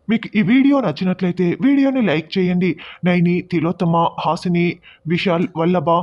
మీకు ఈ వీడియో నచ్చినట్లయితే వీడియోని లైక్ చేయండి. నైని, తిలోత్తమ, హాసిని, విశాల్, వల్లభ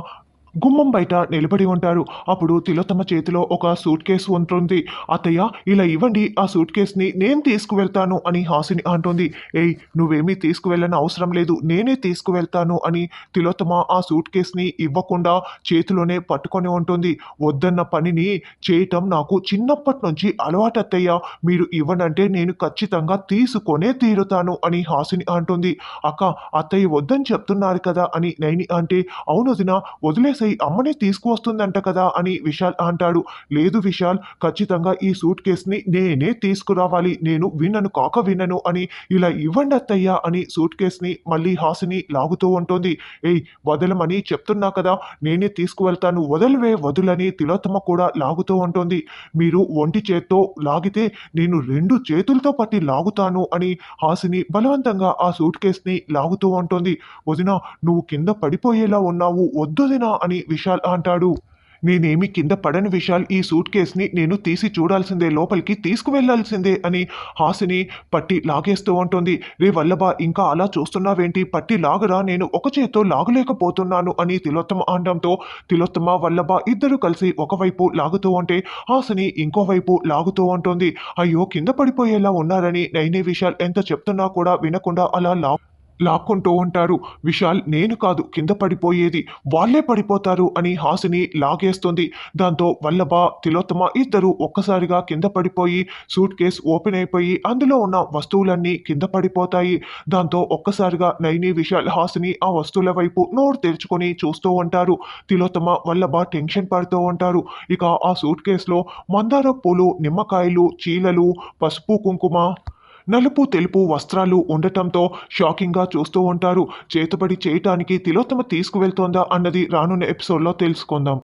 గుమ్మం బయట నిలబడి ఉంటారు. అప్పుడు తిలోత్తమ చేతిలో ఒక సూట్ కేసు ఉంటుంది. అత్తయ్య, ఇలా ఇవ్వండి, ఆ సూట్ కేస్ని నేను తీసుకువెళ్తాను అని హాసిని అంటుంది. ఏయ్, నువ్వేమీ తీసుకువెళ్ళని అవసరం లేదు, నేనే తీసుకువెళ్తాను అని తిలోత్తమ ఆ సూట్ కేస్ని ఇవ్వకుండా చేతిలోనే పట్టుకొని ఉంటుంది. వద్దన్న పనిని చేయటం నాకు చిన్నప్పటి నుంచి అలవాటు అత్తయ్య, మీరు ఇవ్వనంటే నేను ఖచ్చితంగా తీసుకొనే తీరుతాను అని హాసిని అంటుంది. అక్క, అత్తయ్య వద్దని చెప్తున్నారు కదా అని నైని అంటే, అవును వదిన, వదిలేసే అమ్మనే తీసుకువస్తుందంట కదా అని విశాల్ అంటాడు. లేదు విశాల్, ఖచ్చితంగా ఈ సూట్ కేస్ని నేనే తీసుకురావాలి, నేను వినను కాక వినను అని, ఇలా ఇవ్వండి అత్తయ్య అని సూట్ కేస్ని మళ్ళీ హాసిని లాగుతూ ఉంటుంది. ఏయ్, వదలమని చెప్తున్నా కదా, నేనే తీసుకువెళ్తాను, వదలవే వదులని తిలోత్తమ కూడా లాగుతూ ఉంటుంది. మీరు ఒంటి చేత్తో లాగితే నేను రెండు చేతులతో పట్టి లాగుతాను అని హాసిని బలవంతంగా ఆ సూట్ కేస్ని లాగుతూ ఉంటుంది. వదిన, నువ్వు కింద పడిపోయేలా ఉన్నావు, వద్దొదినా అని విశాల్ అంటాడు. నేనేమి కింద పడని విశాల్, ఈ సూట్ కేస్ని నేను తీసి చూడాల్సిందే, లోపలికి తీసుకువెళ్లాల్సిందే అని హాసిని పట్టి లాగేస్తూ ఉంటుంది. రే వల్లభ, ఇంకా అలా చూస్తున్నావేంటి, పట్టి లాగరా, నేను ఒక చేత్తో లాగలేకపోతున్నాను అని తిలోత్తమ అనడంతో తిలోత్తమ, వల్లభ ఇద్దరు కలిసి ఒకవైపు లాగుతూ ఉంటే హాసిని ఇంకోవైపు లాగుతూ ఉంటుంది. అయ్యో, కింద పడిపోయేలా ఉన్నారని నైని, విశాల్ ఎంత చెప్తున్నా కూడా వినకుండా అలా లాక్కుంటూ ఉంటారు. విశాల్, నేను కాదు కింద పడిపోయేది, వాళ్ళే పడిపోతారు అని హాసిని లాగేస్తుంది. దాంతో వల్లభ, తిలోత్తమ ఇద్దరు ఒక్కసారిగా కింద పడిపోయి సూట్ కేస్ ఓపెన్ అయిపోయి అందులో ఉన్న వస్తువులన్నీ కింద పడిపోతాయి. దాంతో ఒక్కసారిగా నైని, విశాల్, హాసిని ఆ వస్తువుల వైపు నోరు తెరుచుకొని చూస్తూ ఉంటారు. తిలోత్తమ, వల్లభ టెన్షన్ పడుతూ ఉంటారు. ఇక ఆ సూట్ కేసులో మందార పూలు, నిమ్మకాయలు, చీలలు, పసుపు కుంకుమ, నలుపు తెలుపు వస్త్రాలు ఉండటంతో షాకింగ్గా చూస్తూ ఉంటారు. చేతుబడి చేయటానికి తిలోత్తమ తీసుకువెళ్తోందా అన్నది రానున్న ఎపిసోడ్లో తెలుసుకుందాం.